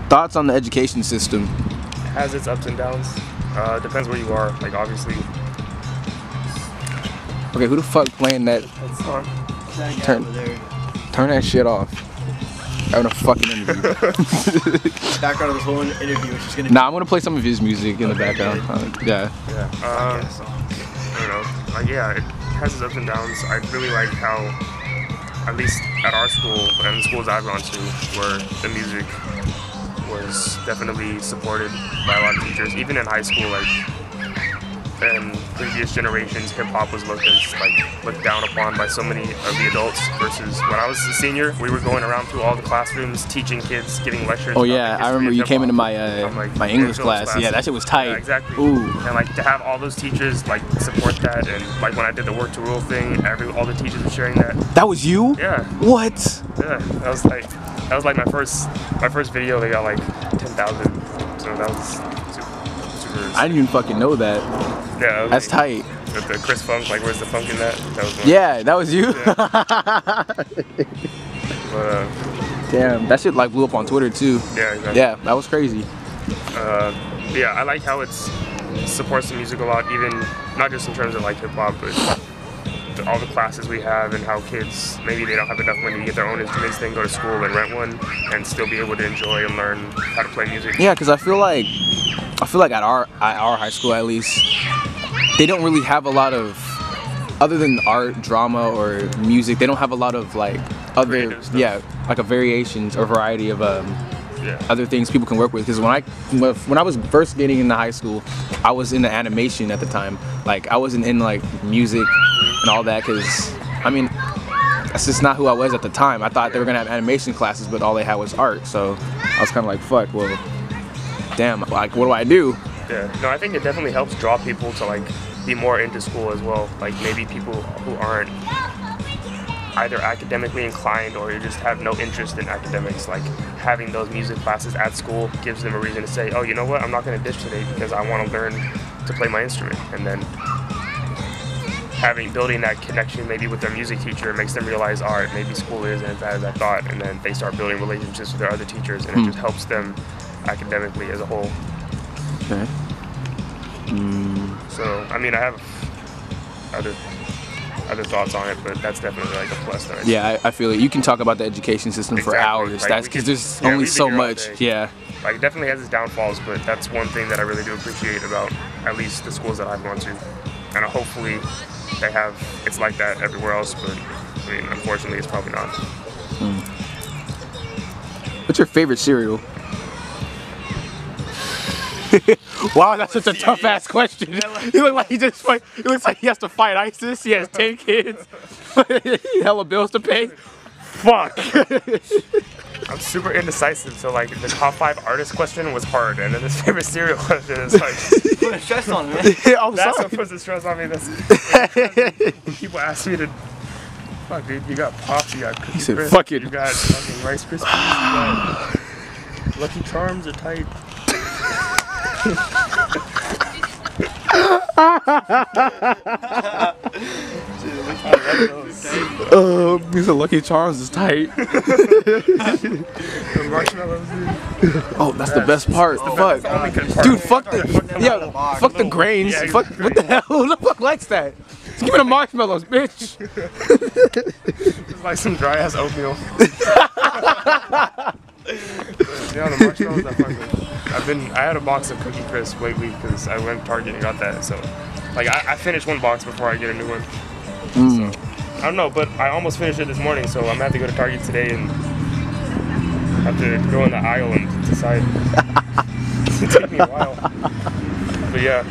Thoughts on the education system? It has its ups and downs. Depends where you are, like obviously. Okay, who the fuck playing that? Turn that shit off. Having a fucking interview. Background of this whole interview is just gonna. Nah, I'm gonna play some of his music in the background. Yeah. I don't know. Like yeah, it has its ups and downs. I really like how, at least at our school and the schools I've gone to, where the music was definitely supported by a lot of teachers. Even in high school, like in previous generations, hip hop was looked down upon by so many of the adults. Versus when I was a senior, we were going around through all the classrooms, teaching kids, giving lectures. Oh yeah, I remember you came into my my English class. Yeah, that shit was tight. Yeah, exactly. Ooh. And like to have all those teachers like support that, and like when I did the work to rule thing, all the teachers were sharing that. That was you? Yeah. What? Yeah, that was like my first video. They got like 10,000. So that was super. I didn't even fucking know that. Yeah, that's tight. With the Chris Funk, like where's the funk in that? That was one. Yeah, that was you. Yeah. Damn, that shit like blew up on Twitter too. Yeah, exactly. Yeah, that was crazy. Yeah, I like how it supports the music a lot, even not just in terms of like hip hop, but all the classes we have and how kids maybe they don't have enough money to get their own instruments, then go to school and rent one and still be able to enjoy and learn how to play music. Yeah, because I feel like at our high school at least, they don't really have a lot of, other than art, drama, or music, they don't have a lot of like other, like a variations or variety of other things people can work with. Because when I was first getting into high school, I was into animation at the time. Like I wasn't in like music and all that, because I mean that's just not who I was at the time. I thought they were gonna have animation classes, but all they had was art. So I was kind of like, fuck, well, damn, like what do I do? Yeah, no, I think it definitely helps draw people to like be more into school as well. Like maybe people who aren't either academically inclined or just have no interest in academics, like having those music classes at school gives them a reason to say, oh, you know what, I'm not going to ditch today because I want to learn to play my instrument. And then building that connection maybe with their music teacher makes them realize, all right, maybe school isn't as bad as I thought. And then they start building relationships with their other teachers, and it just helps them academically as a whole. Okay. So, I mean, I have other thoughts on it, but that's definitely like a plus. Yeah, I feel it. You can talk about the education system for hours. Like, that's because there's only so much. Yeah. Like, it definitely has its downfalls, but that's one thing that I really do appreciate about at least the schools that I've gone to. And hopefully it's like that everywhere else, but I mean, unfortunately, it's probably not. What's your favorite cereal? Wow, that's such a tough ass question. He looks like he has to fight ISIS. He has 10 kids. Hella bills to pay. Fuck. I'm super indecisive, so like the top 5 artist question was hard, and then this favorite cereal question is like put a stress on me. That's what puts the stress on me. People ask me to. Fuck, dude, you got Pops, you got Cookie Crisp, fuck it. You got fucking Rice Krispies, you got Lucky Charms are tight. These are Lucky Charms is tight. The marshmallows, dude. Oh, that's the best part. Fuck. Dude, fuck the grains. Yeah, Fuck, what the hell? Who the fuck likes that? Just give me the marshmallows, bitch. It's like some dry ass oatmeal. Yeah, the marshmallows I fuck with. I had a box of Cookie Crisp lately because I went to Target and got that. So, like, I finished one box before I get a new one. So, I don't know, but I almost finished it this morning, so I'm gonna have to go to Target today and have to go in the aisle and decide. It'll take me a while. But yeah.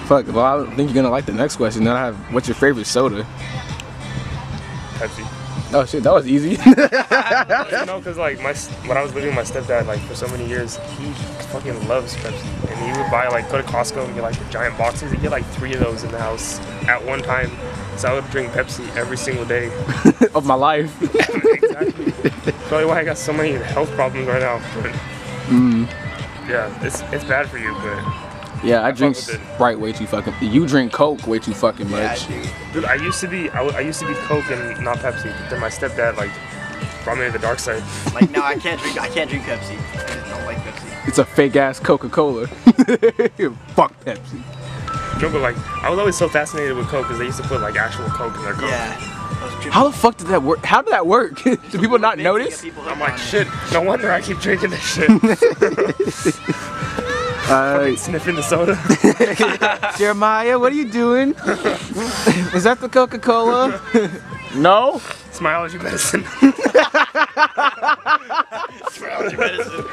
Fuck, well, I don't think you're gonna like the next question. Then I have, what's your favorite soda? Pepsi. Oh shit, that was easy. You know, cause like when I was living with my stepdad, like for so many years, he fucking loves Pepsi, and he would buy go to Costco and get like the giant boxes. He'd get like 3 of those in the house at one time. So I would drink Pepsi every single day of my life. Exactly. Probably why I got so many health problems right now. But yeah, it's bad for you, but. Yeah, I drink Sprite way too fucking. You drink Coke way too fucking much. Yeah, dude, I used to be Coke and not Pepsi. But then my stepdad brought me to the dark side. Like, no, I can't drink Pepsi. I just don't like Pepsi. It's a fake ass Coca-Cola. Fuck Pepsi. No, but like, I was always so fascinated with Coke because they used to put like actual Coke in their Coke. Yeah. How the fuck did that work? How did that work? Do people not notice? I'm like, shit, no wonder I keep drinking this shit. Sniffing the soda. Jeremiah, what are you doing? Is that the Coca-Cola? No? It's my allergy medicine. It's my allergy medicine.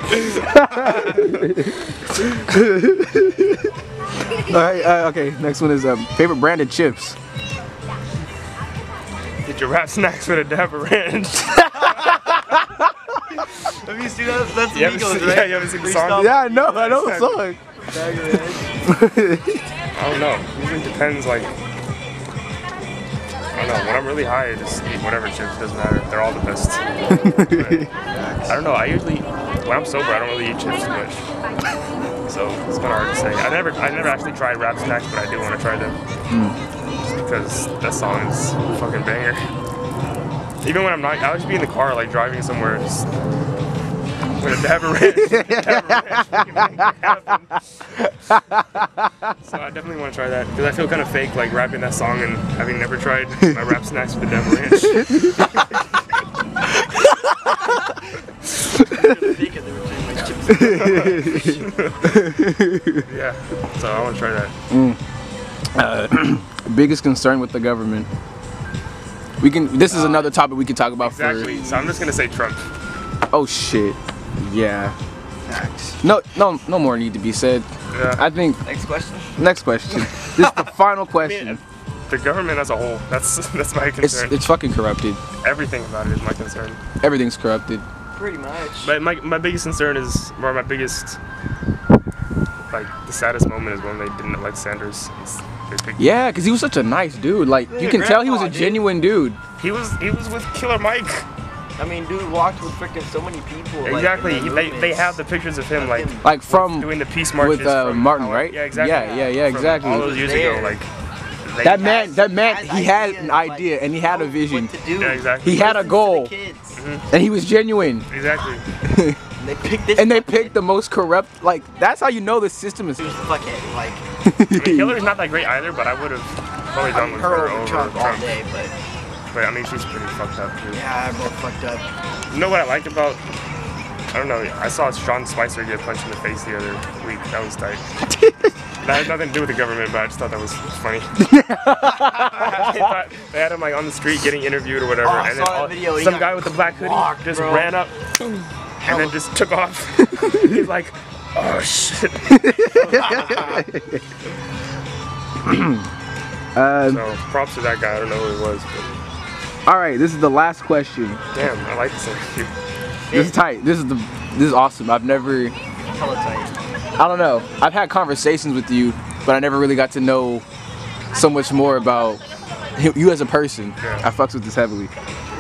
Alright, okay, next one is favorite brand of chips. Get your rap snacks with a dab of ranch. Have you seen that? That's You Amigos, haven't seen- right? yeah, you haven't seen the song? Yeah, I know the song. I don't know. It usually depends, like, I don't know. When I'm really high, I just eat whatever chips, doesn't matter. They're all the best. But, I don't know. I usually, when I'm sober, I don't really eat chips too much. So it's kind of hard to say. I never actually tried rap snacks, but I do want to try them. Just because that song is a fucking banger. Even when I'm not, I'll just be in the car, like driving somewhere, just with a dab of ranch. So I definitely want to try that because I feel kind of fake, like rapping that song and having never tried my rap snacks with a dab of ranch. Yeah, so I want to try that. Biggest concern with the government. This is another topic we can talk about Exactly. So I'm just gonna say Trump. Oh shit. Yeah. Facts. No more need to be said. Yeah. I think. Next question. Next question. This is the final question. The government as a whole. That's my concern. It's fucking corrupted. Everything about it is my concern. Everything's corrupted. Pretty much. But my biggest concern is, or my biggest, like the saddest moment is when they didn't elect Sanders. Yeah, because he was such a nice dude. Like you can tell he was a genuine dude. He was with Killer Mike. I mean, dude walked with freaking so many people. Exactly. Like, They have the pictures of him like from doing the peace marches with from Martin, right? Yeah, exactly. Yeah, exactly. All those years ago, like that man, he had an idea and he had a vision. What to do. Yeah, exactly. He had a goal, and he was genuine. Exactly. They picked this. And they picked the most corrupt. Like that's how you know the system is. Who's the fuckhead? Like. I mean, Hillary's not that great either, but I would have probably done with her over Trump all Trump. day, but. But I mean, she's pretty fucked up too. Yeah, I'm both fucked up. You know what I liked about? I don't know. I saw Sean Spicer get punched in the face the other week. That was tight. That had nothing to do with the government, but I just thought that was funny. They had him like on the street getting interviewed or whatever, and then some guy with the black hoodie just ran up and then just took off. He's like, oh shit. So props to that guy. I don't know who he was. But All right, this is the last question. damn, I like this interview. This is tight. This is awesome. I've never. Hella tight. I don't know. I've had conversations with you, but I never really got to know so much more about you as a person. Yeah. I fucks with this heavily.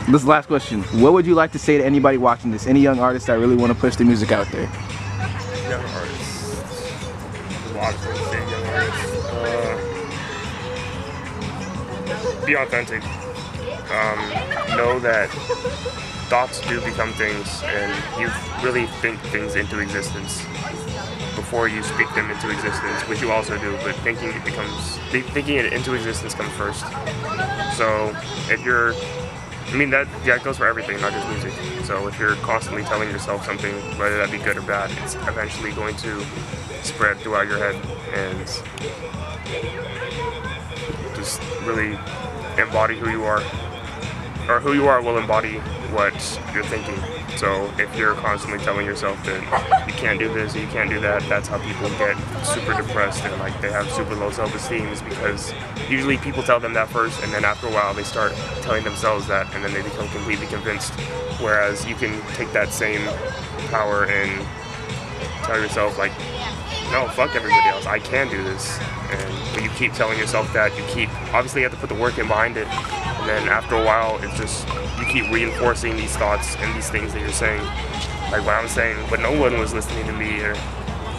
This is the last question. What would you like to say to anybody watching this? Any young artists that really want to push their music out there? Young artists. Watch them, say young artists. Be authentic. Know that thoughts do become things, and you really think things into existence before you speak them into existence, which you also do. But thinking it into existence comes first. So if you're, I mean that goes for everything, not just music. So if you're constantly telling yourself something, whether that be good or bad, it's eventually going to spread throughout your head and just really embody who you are, or who you are will embody what you're thinking. So if you're constantly telling yourself that you can't do this or you can't do that, that's how people get super depressed and like they have super low self-esteem, is because usually people tell them that first, and then after a while they start telling themselves that, and then they become completely convinced. Whereas you can take that same power and tell yourself like, no, fuck everybody else, I can do this. And when you keep telling yourself that, obviously you have to put the work in behind it, and then after a while it's just, you keep reinforcing these thoughts and these things that you're saying. Like what I'm saying, but no one was listening to me, or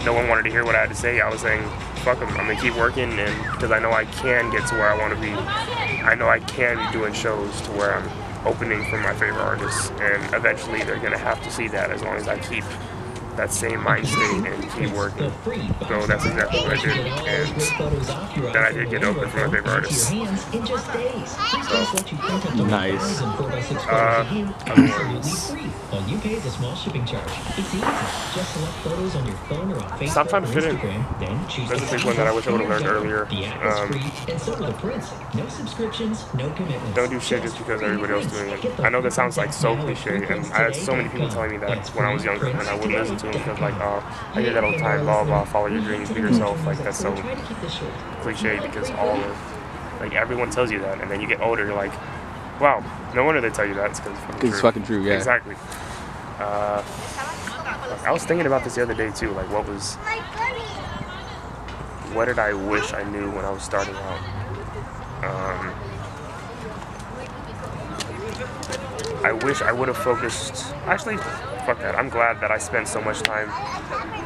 no one wanted to hear what I had to say. I was saying, fuck them, I'm gonna keep working, and because I know I can get to where I want to be. I know I can be doing shows to where I'm opening for my favorite artists, and eventually they're gonna have to see that as long as I keep that same mind state and keep working. So that's exactly what I did, and then I did get open for my favorite artists. So, nice. Stop trying to fit in. That's a big one that I wish I would have learned earlier. Don't do shit just because everybody else is doing it. I know that sounds like so cliche, and I had so many people telling me that when I was younger, and I wouldn't listen to them because like, oh, I hear that all the time, blah, blah, follow your dreams, be yourself. Like, that's so cliche because like everyone tells you that, and then you get older, you're like, wow, no wonder they tell you that. It's because it's fucking true, yeah. Exactly. I was thinking about this the other day too, like what did I wish I knew when I was starting out? I wish I would have focused, actually, fuck that, I'm glad that I spent so much time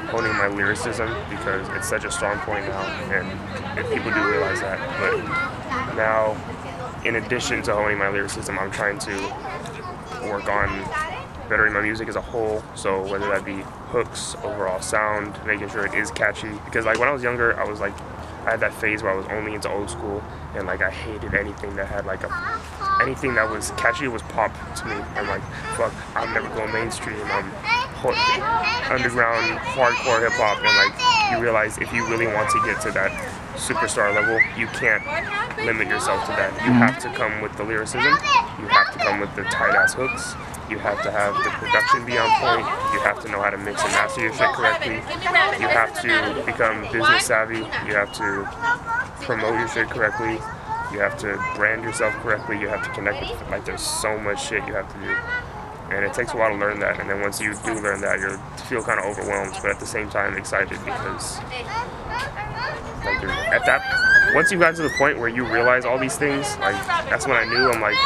honing my lyricism because it's such a strong point now, and people do realize that. But now, in addition to honing my lyricism, I'm trying to work on bettering my music as a whole. So whether that be hooks, overall sound, making sure it is catchy. Because like when I was younger, I had that phase where I was only into old school, and like I hated anything that had like anything that was catchy was pop to me. I'm like, fuck, I'm never going mainstream. I'm underground hardcore hip hop, and like you realize if you really want to get to that superstar level, you can't limit yourself to that. You have to come with the lyricism. You have to come with the tight ass hooks. You have to have the production be on point. You have to know how to mix and master your shit correctly. You have to become business savvy. You have to promote your shit correctly. You have to brand yourself correctly. You have to connect with, like, there's so much shit you have to do. And it takes a while to learn that. And then once you do learn that, you feel kind of overwhelmed, but at the same time excited because, like, once you got to the point where you realize all these things, like, that's when I knew, I'm like,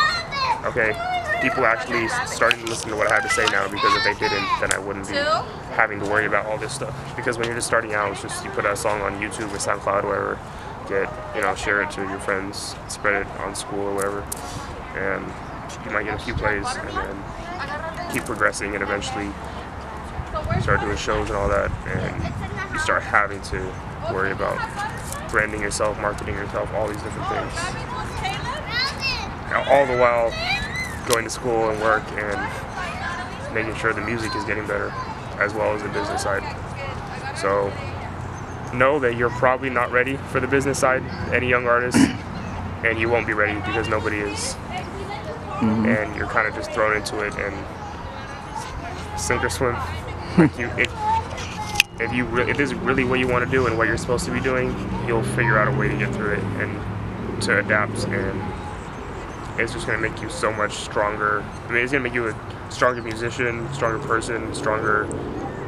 okay, people actually starting to listen to what I had to say now, because if they didn't, then I wouldn't be having to worry about all this stuff. Because when you're just starting out, it's just you put a song on YouTube or SoundCloud or whatever, share it to your friends, spread it on school or whatever, and you might get a few plays, and then keep progressing, and eventually start doing shows and all that, and you start having to worry about branding yourself, marketing yourself, all these different things. All the while going to school and work and making sure the music is getting better, as well as the business side. So know that you're probably not ready for the business side, any young artist, and you won't be ready because nobody is. And you're kind of just thrown into it and sink or swim. Like if this is really what you want to do and what you're supposed to be doing, you'll figure out a way to get through it and to adapt, and it's just going to make you so much stronger. I mean, it's going to make you a stronger musician, stronger person, stronger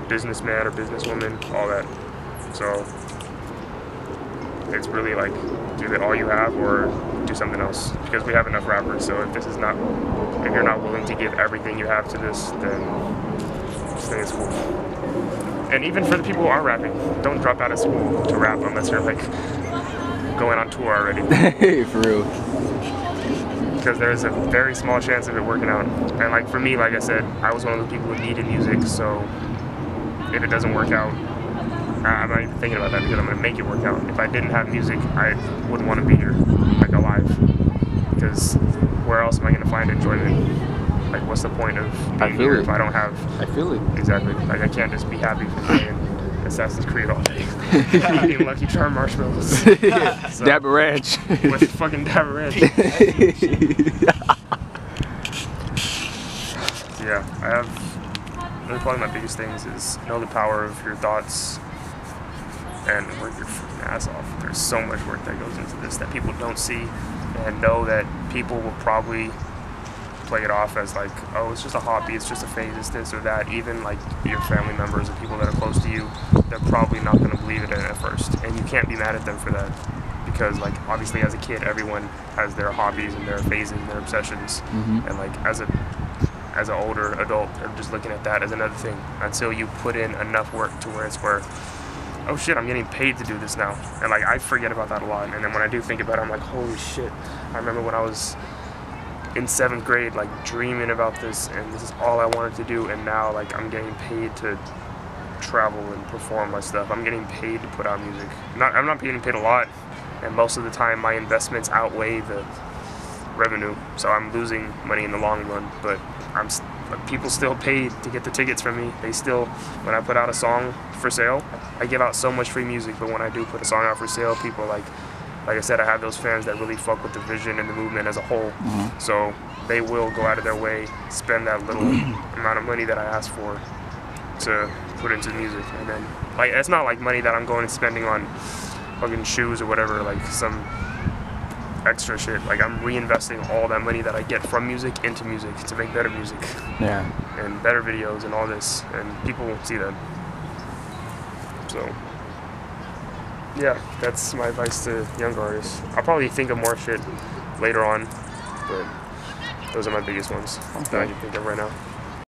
businessman or businesswoman, all that. So it's really like, do it all you have or do something else, because we have enough rappers. So if you're not willing to give everything you have to this, then this thing is cool. And even for the people who are rapping, don't drop out of school to rap unless you're like going on tour already. Hey, for real. Because there's a very small chance of it working out. And like for me, like I said, I was one of the people who needed music, so if it doesn't work out, I'm not even thinking about that, because I'm going to make it work out. If I didn't have music, I wouldn't want to be here, like, alive. Because where else am I going to find enjoyment? Like, what's the point of being here if I don't have... I feel it. Exactly. Like, I can't just be happy for playing Assassin's Creed all day. Eating Lucky Charm marshmallows. So, Dabba Ranch. With fucking Dabba Ranch. So yeah, that's probably my biggest things is know the power of your thoughts and work your freaking ass off. There's so much work that goes into this that people don't see, and know that people will probably play it off as like, oh, it's just a hobby, it's just a phase, it's this or that. Even like your family members or people that are close to you, they're probably not going to believe it at first, and you can't be mad at them for that, because like obviously as a kid everyone has their hobbies and their phases and their obsessions, and like as an older adult they're just looking at that as another thing, until you put in enough work to where it's where, oh shit, I'm getting paid to do this now. And like I forget about that a lot, and then when I do think about it, I'm like, holy shit, I remember when I was in 7th grade, like dreaming about this, and this is all I wanted to do, and now like I'm getting paid to travel and perform my stuff. I'm getting paid to put out music. I'm not getting paid a lot, and most of the time my investments outweigh the revenue, so I'm losing money in the long run. But people still pay to get the tickets from me. They still, when I put out a song for sale, I give out so much free music, but when I do put a song out for sale, people like I said, I have those fans that really fuck with the vision and the movement as a whole. So they will go out of their way, spend that little amount of money that I asked for to put into music. And then, like, it's not like money that I'm going and spending on fucking shoes or whatever, like some extra shit. Like, I'm reinvesting all that money that I get from music into music to make better music. Yeah. And better videos and all this, and people won't see that. So yeah, that's my advice to younger artists. I'll probably think of more shit later on, but those are my biggest ones that I can think of right now.